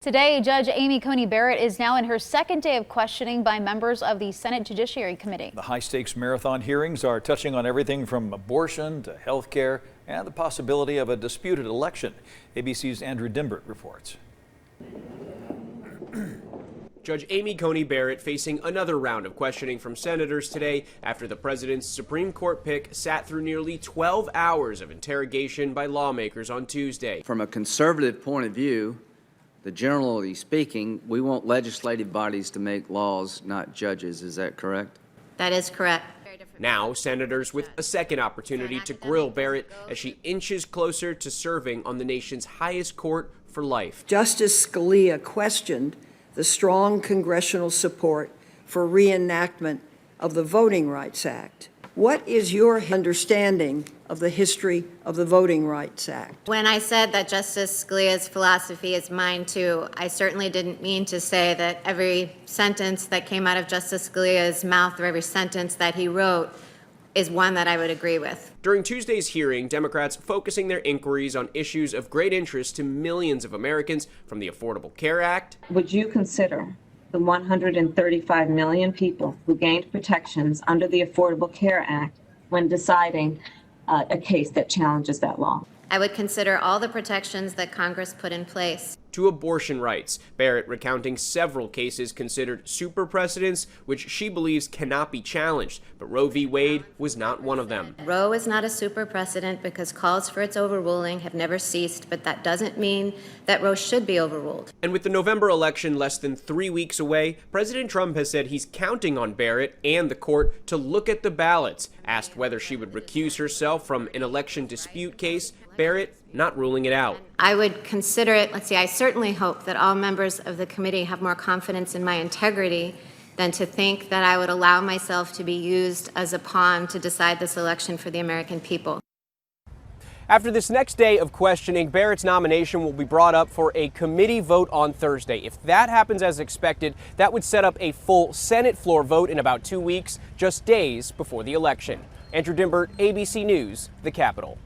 Today, Judge Amy Coney Barrett is now in her second day of questioning by members of the Senate Judiciary Committee. The high-stakes marathon hearings are touching on everything from abortion to health care and the possibility of a disputed election. ABC's Andrew Dymburt reports. Judge Amy Coney Barrett facing another round of questioning from senators today after the president's Supreme Court pick sat through nearly 12 hours of interrogation by lawmakers on Tuesday. From a conservative point of view, generally speaking, we want legislative bodies to make laws, not judges. Is that correct? That is correct. Now, senators with a second opportunity to grill Barrett as she inches closer to serving on the nation's highest court for life. Justice Scalia questioned the strong congressional support for reenactment of the Voting Rights Act. What is your understanding of the history of the Voting Rights Act? When I said that Justice Scalia's philosophy is mine too, I certainly didn't mean to say that every sentence that came out of Justice Scalia's mouth or every sentence that he wrote is one that I would agree with. During Tuesday's hearing, Democrats focusing their inquiries on issues of great interest to millions of Americans, from the Affordable Care Act. Would you consider the 135 million people who gained protections under the Affordable Care Act when deciding a case that challenges that law? I would consider all the protections that Congress put in place. To abortion rights, Barrett recounting several cases considered super precedents, which she believes cannot be challenged, but Roe v. Wade was not one of them. Roe is not a super precedent because calls for its overruling have never ceased, but that doesn't mean that Roe should be overruled. And with the November election less than 3 weeks away, President Trump has said he's counting on Barrett and the court to look at the ballots. Asked whether she would recuse herself from an election dispute case, Barrett not ruling it out. I would consider it. I certainly hope that all members of the committee have more confidence in my integrity than to think that I would allow myself to be used as a pawn to decide this election for the American people. After this next day of questioning, Barrett's nomination will be brought up for a committee vote on Thursday. If that happens as expected, that would set up a full Senate floor vote in about 2 weeks, just days before the election. Andrew Dymburt, ABC News, the Capitol.